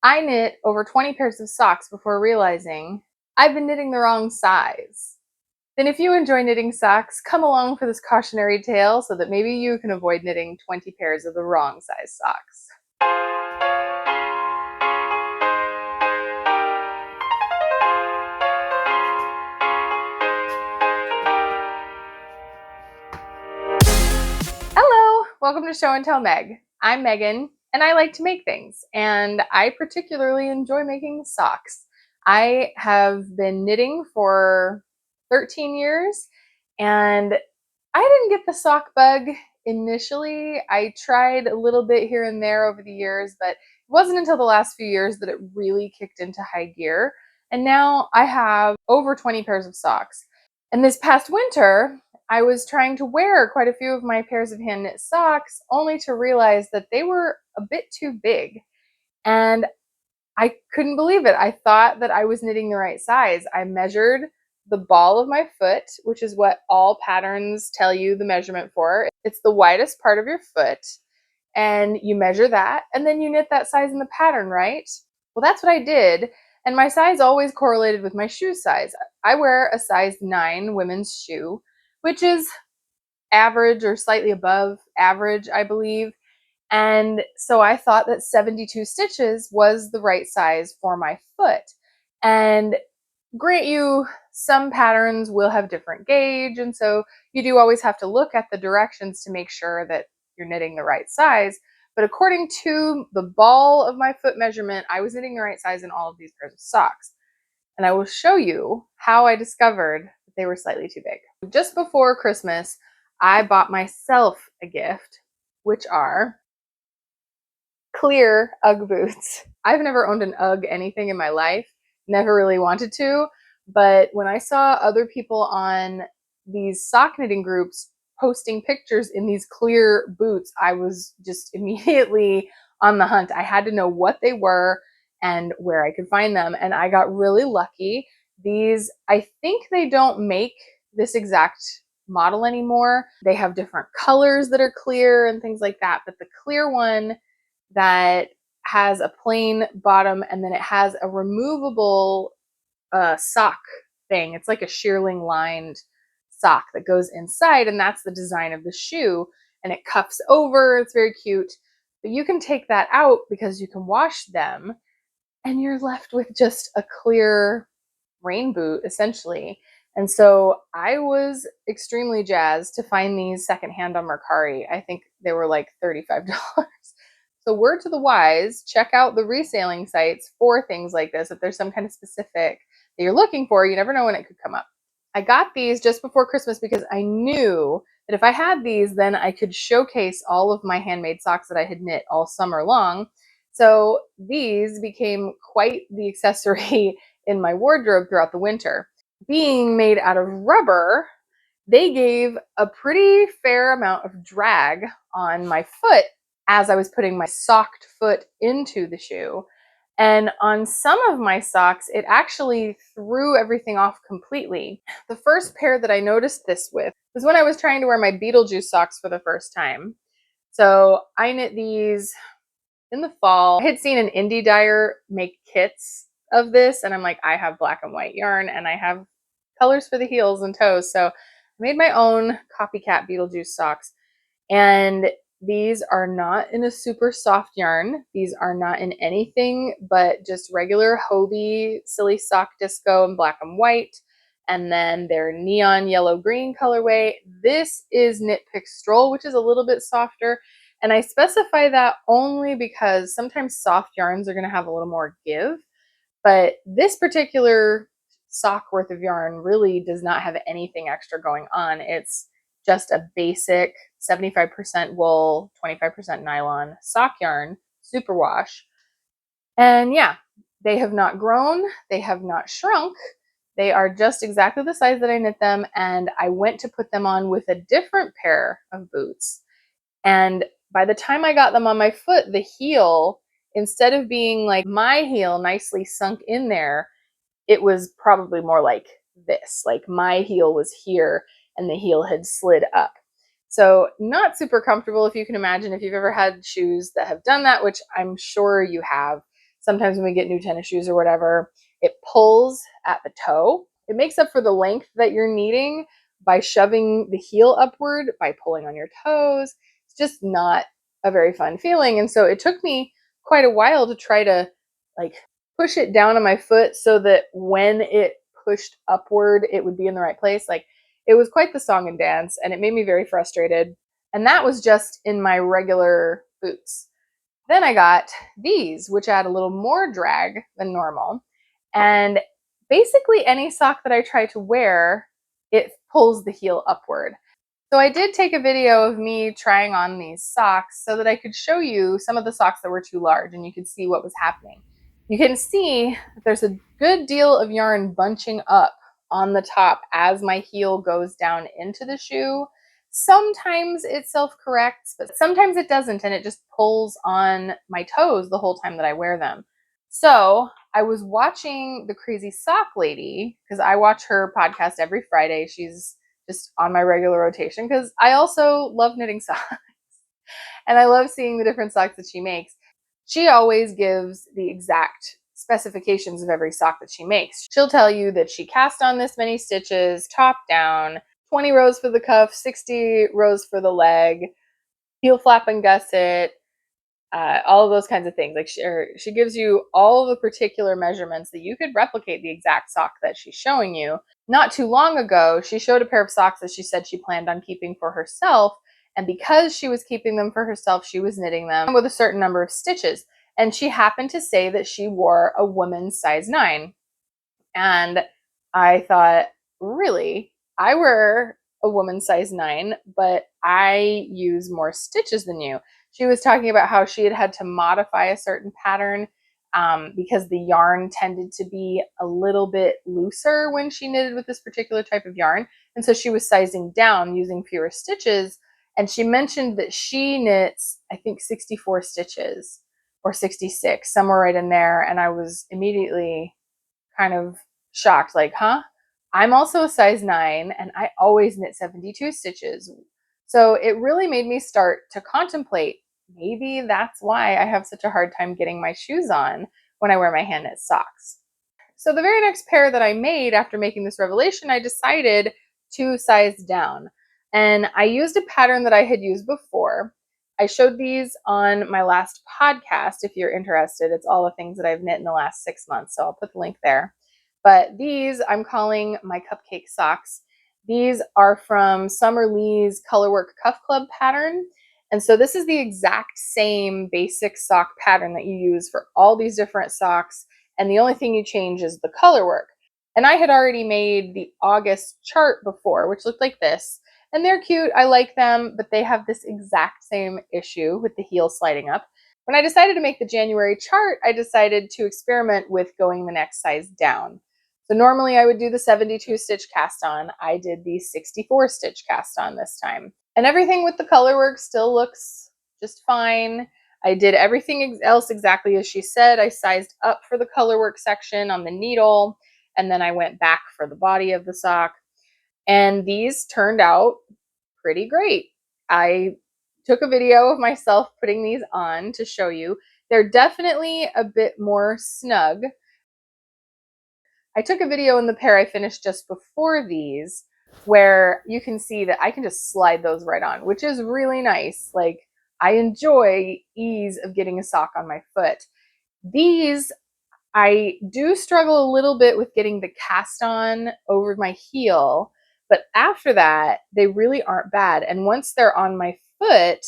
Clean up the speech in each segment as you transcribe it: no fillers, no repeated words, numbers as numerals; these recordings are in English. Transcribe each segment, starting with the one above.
I knit over 20 pairs of socks before realizing I've been knitting the wrong size. Then if you enjoy knitting socks, come along for this cautionary tale so that maybe you can avoid knitting 20 pairs of the wrong size socks. Hello, welcome to Show and Tell Meg. I'm Megan, and I like to make things, and I particularly enjoy making socks. I have been knitting for 13 years, and I didn't get the sock bug initially. I tried a little bit here and there over the years, but it wasn't until the last few years that it really kicked into high gear. And now I have over 20 pairs of socks. And this past winter, I was trying to wear quite a few of my pairs of hand knit socks only to realize that they were a bit too big. And I couldn't believe it. I thought that I was knitting the right size. I measured the ball of my foot, which is what all patterns tell you the measurement for. It's the widest part of your foot. And you measure that, and then you knit that size in the pattern, right? Well, that's what I did. And my size always correlated with my shoe size. I wear a size 9 women's shoe, which is average or slightly above average, I believe. And so I thought that 72 stitches was the right size for my foot. And grant you, some patterns will have different gauge, and so you do always have to look at the directions to make sure that you're knitting the right size. But according to the ball of my foot measurement, I was knitting the right size in all of these pairs of socks. And I will show you how I discovered that they were slightly too big. Just before Christmas, I bought myself a gift, which are clear Ugg boots. I've never owned an Ugg anything in my life, never really wanted to, but when I saw other people on these sock knitting groups posting pictures in these clear boots, I was just immediately on the hunt. I had to know what they were and where I could find them, and I got really lucky. These, I think they don't make this exact model anymore. They have different colors that are clear and things like that, but the clear one that has a plain bottom and then it has a removable sock thing. It's like a shearling lined sock that goes inside, and that's the design of the shoe, and it cuffs over. It's very cute, but you can take that out because you can wash them and you're left with just a clear rain boot essentially. And so I was extremely jazzed to find these secondhand on Mercari. I think they were like $35. So word to the wise, check out the reselling sites for things like this. If there's some kind of specific that you're looking for, you never know when it could come up. I got these just before Christmas because I knew that if I had these, then I could showcase all of my handmade socks that I had knit all summer long. So these became quite the accessory in my wardrobe throughout the winter. Being made out of rubber, they gave a pretty fair amount of drag on my foot as I was putting my socked foot into the shoe. And on some of my socks, it actually threw everything off completely. The first pair that I noticed this with was when I was trying to wear my Beetlejuice socks for the first time. So I knit these in the fall. I had seen an indie dyer make kits of this, and I'm like, I have black and white yarn and I have colors for the heels and toes. So I made my own copycat Beetlejuice socks. And these are not in a super soft yarn. These are not in anything but just regular Hobie Silly Sock Disco in black and white. And then their neon yellow green colorway. This is Knit Pick Stroll, which is a little bit softer. And I specify that only because sometimes soft yarns are going to have a little more give. But this particular sock worth of yarn really does not have anything extra going on. It's just a basic 75% wool, 25% nylon sock yarn, superwash. And yeah, they have not grown, they have not shrunk. They are just exactly the size that I knit them, and I went to put them on with a different pair of boots. And by the time I got them on my foot, the heel, instead of being like my heel nicely sunk in there, it was probably more like this. Like my heel was here and the heel had slid up. So not super comfortable, if you can imagine, if you've ever had shoes that have done that, which I'm sure you have. sometimes when we get new tennis shoes or whatever, it pulls at the toe. It makes up for the length that you're needing by shoving the heel upward, by pulling on your toes. It's just not a very fun feeling. And so it took me quite a while to try to like push it down on my foot so that when it pushed upward, it would be in the right place. Like it was quite the song and dance, and it made me very frustrated. And that was just in my regular boots. Then I got these, which add a little more drag than normal. And basically, any sock that I try to wear, it pulls the heel upward. So I did take a video of me trying on these socks so that I could show you some of the socks that were too large and you could see what was happening. You can see that there's a good deal of yarn bunching up on the top as my heel goes down into the shoe. Sometimes it self-corrects, but sometimes it doesn't, and it just pulls on my toes the whole time that I wear them. So I was watching the Crazy Sock Lady, because I watch her podcast every Friday. She's just on my regular rotation because I also love knitting socks and I love seeing the different socks that she makes. She always gives the exact specifications of every sock that she makes. She'll tell you that she cast on this many stitches, top down, 20 rows for the cuff, 60 rows for the leg, heel flap and gusset, all of those kinds of things. Like she gives you all of the particular measurements that you could replicate the exact sock that she's showing you. Not too long ago, she showed a pair of socks that she said she planned on keeping for herself. And because she was keeping them for herself, she was knitting them with a certain number of stitches. And she happened to say that she wore a woman's size 9. And I thought, really? I wear a woman's size 9, but I use more stitches than you. She was talking about how she had to modify a certain pattern because the yarn tended to be a little bit looser when she knitted with this particular type of yarn. And so she was sizing down using fewer stitches. And she mentioned that she knits, I think, 64 stitches or 66, somewhere right in there. And I was immediately kind of shocked, like, huh? I'm also a size 9 and I always knit 72 stitches. So it really made me start to contemplate, maybe that's why I have such a hard time getting my shoes on when I wear my hand knit socks. So the very next pair that I made after making this revelation, I decided to size down. And I used a pattern that I had used before. I showed these on my last podcast if you're interested. It's all the things that I've knit in the last 6 months, so I'll put the link there. But these I'm calling my cupcake socks. These are from Summer Lee's Colorwork Cuff Club pattern. And so this is the exact same basic sock pattern that you use for all these different socks. And the only thing you change is the color work. And I had already made the August chart before, which looked like this. And they're cute. I like them, but they have this exact same issue with the heel sliding up. When I decided to make the January chart, I decided to experiment with going the next size down. So normally I would do the 72 stitch cast on. I did the 64 stitch cast on this time. And everything with the color work still looks just fine. I did everything else exactly as she said. I sized up for the color work section on the needle, and then I went back for the body of the sock. And these turned out pretty great. I took a video of myself putting these on to show you. They're definitely a bit more snug. I took a video in the pair I finished just before these where you can see that I can just slide those right on, which is really nice. Like, I enjoy ease of getting a sock on my foot. These, I do struggle a little bit with getting the cast on over my heel, but after that, they really aren't bad. And once they're on my foot,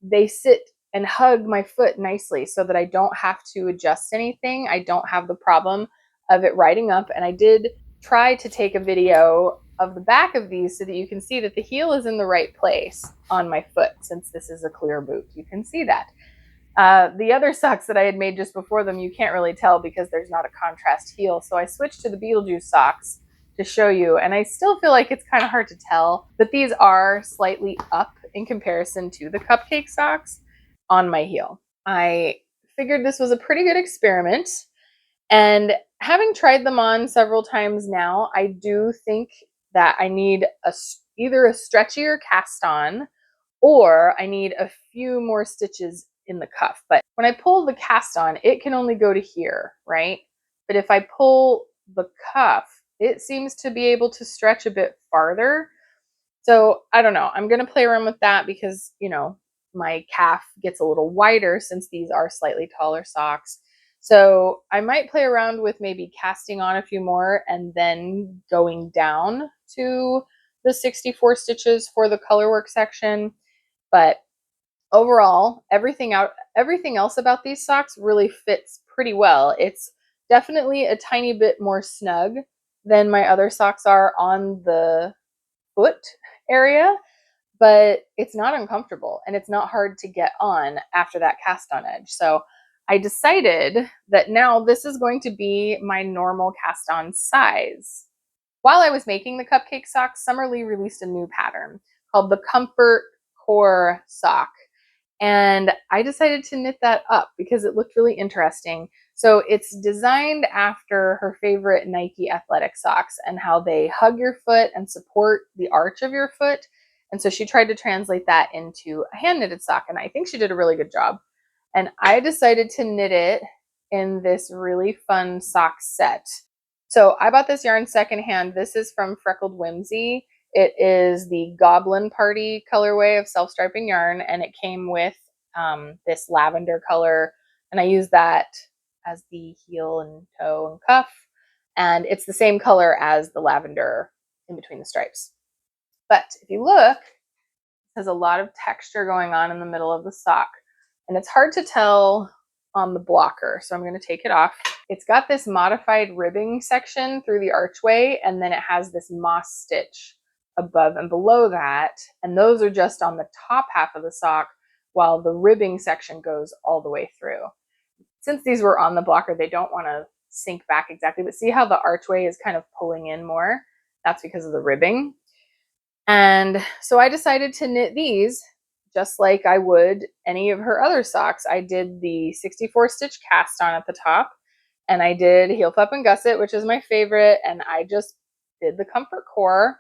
they sit and hug my foot nicely so that I don't have to adjust anything. I don't have the problem of it riding up. And I did try to take a video of the back of these so that you can see that the heel is in the right place on my foot. Since this is a clear boot, you can see that. The other socks that I had made just before them, you can't really tell because there's not a contrast heel. So I switched to the Beetlejuice socks to show you. And I still feel like it's kind of hard to tell, but these are slightly up in comparison to the cupcake socks on my heel. I figured this was a pretty good experiment. And having tried them on several times now, I do think that I need either a stretchier cast on or I need a few more stitches in the cuff. But when I pull the cast on, it can only go to here, right? But if I pull the cuff, it seems to be able to stretch a bit farther. So I don't know. I'm going to play around with that because, you know, my calf gets a little wider since these are slightly taller socks. So I might play around with maybe casting on a few more and then going down to the 64 stitches for the colorwork section. But overall, everything else about these socks really fits pretty well. It's definitely a tiny bit more snug than my other socks are on the foot area, but it's not uncomfortable and it's not hard to get on after that cast on edge. So I decided that now this is going to be my normal cast on size. While I was making the cupcake socks, Summerlee released a new pattern called the Comfort Core sock. And I decided to knit that up because it looked really interesting. So it's designed after her favorite Nike athletic socks and how they hug your foot and support the arch of your foot. And so she tried to translate that into a hand knitted sock, and I think she did a really good job. And I decided to knit it in this really fun sock set. So I bought this yarn secondhand. This is from Freckled Whimsy. It is the Goblin Party colorway of self-striping yarn, and it came with this lavender color, and I used that as the heel and toe and cuff, and it's the same color as the lavender in between the stripes. But if you look, it has a lot of texture going on in the middle of the sock, and it's hard to tell on the blocker, so I'm going to take it off. It's got this modified ribbing section through the archway, and then it has this moss stitch above and below that, and those are just on the top half of the sock, while the ribbing section goes all the way through. Since these were on the blocker, they don't want to sink back exactly, but see how the archway is kind of pulling in more? That's because of the ribbing. And so I decided to knit these just like I would any of her other socks. I did the 64 stitch cast on at the top, and I did heel flap and gusset, which is my favorite, and I just did the Comfort Core,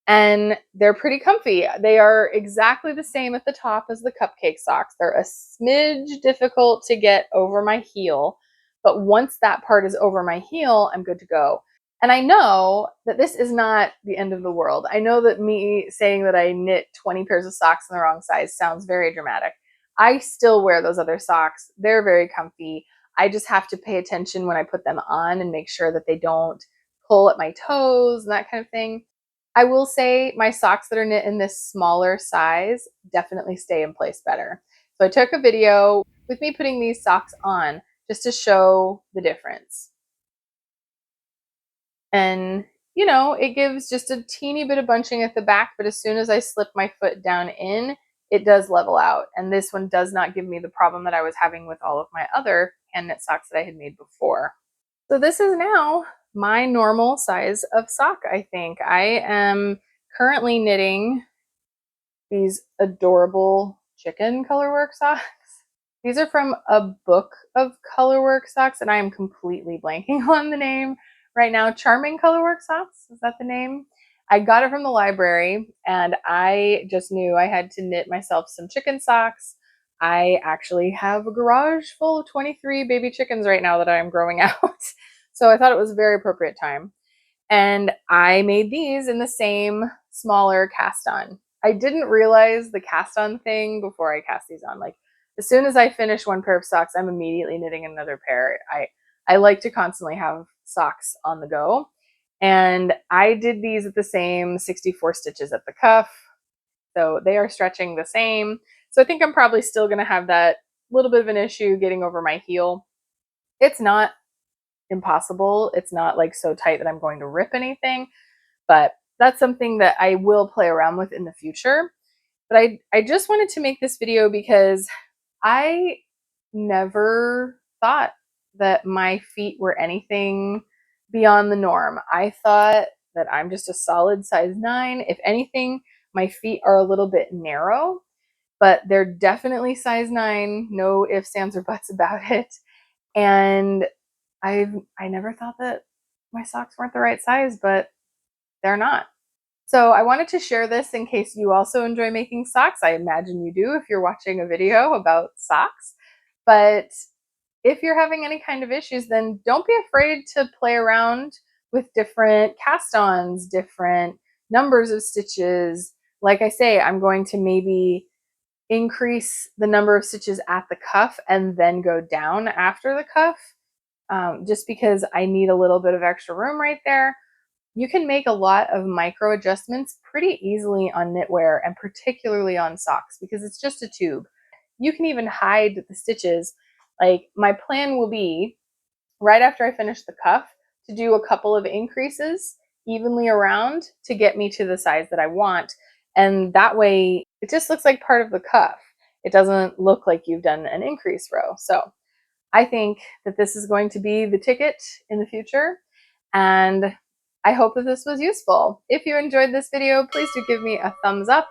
and they're pretty comfy. They are exactly the same at the top as the cupcake socks. They're a smidge difficult to get over my heel, but once that part is over my heel, I'm good to go. And I know that this is not the end of the world. I know that me saying that I knit 20 pairs of socks in the wrong size sounds very dramatic. I still wear those other socks. They're very comfy. I just have to pay attention when I put them on and make sure that they don't pull at my toes and that kind of thing. I will say my socks that are knit in this smaller size definitely stay in place better. So I took a video with me putting these socks on just to show the difference. And, you know, it gives just a teeny bit of bunching at the back, but as soon as I slip my foot down in, it does level out. And this one does not give me the problem that I was having with all of my other hand knit socks that I had made before. So this is now my normal size of sock, I think. I am currently knitting these adorable chicken colorwork socks. These are from a book of colorwork socks, and I am completely blanking on the name right now. Charming Colorwork Socks, is that the name? I got it from the library, and I just knew I had to knit myself some chicken socks. I actually have a garage full of 23 baby chickens right now that I am growing out. So I thought it was a very appropriate time. And I made these in the same smaller cast on. I didn't realize the cast on thing before I cast these on. Like, as soon as I finish one pair of socks, I'm immediately knitting another pair. I like to constantly have socks on the go. And I did these at the same 64 stitches at the cuff. So they are stretching the same. So I think I'm probably still going to have that little bit of an issue getting over my heel. It's not impossible. It's not like so tight that I'm going to rip anything, but that's something that I will play around with in the future. But I just wanted to make this video because I never thought that my feet were anything beyond the norm. I thought that I'm just a solid size 9. If anything, my feet are a little bit narrow, but they're definitely size 9. No ifs, ands, or buts about it. And I never thought that my socks weren't the right size, but they're not. So I wanted to share this in case you also enjoy making socks. I imagine you do if you're watching a video about socks. But if you're having any kind of issues, then don't be afraid to play around with different cast-ons, different numbers of stitches. Like I say, I'm going to maybe increase the number of stitches at the cuff and then go down after the cuff, just because I need a little bit of extra room right there. You can make a lot of micro adjustments pretty easily on knitwear, and particularly on socks, because it's just a tube. You can even hide the stitches. Like, my plan will be, right after I finish the cuff, to do a couple of increases evenly around to get me to the size that I want. And that way it just looks like part of the cuff. It doesn't look like you've done an increase row. So I think that this is going to be the ticket in the future, and I hope that this was useful. If you enjoyed this video, please do give me a thumbs up.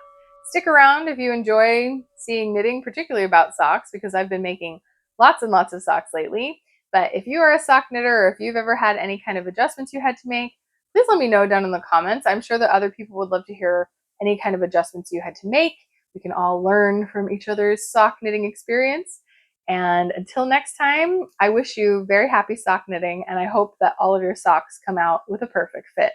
Stick around if you enjoy seeing knitting, particularly about socks, because I've been making lots and lots of socks lately. But if you are a sock knitter, or if you've ever had any kind of adjustments you had to make, please let me know down in the comments. I'm sure that other people would love to hear any kind of adjustments you had to make. We can all learn from each other's sock knitting experience. And until next time, I wish you very happy sock knitting, and I hope that all of your socks come out with a perfect fit.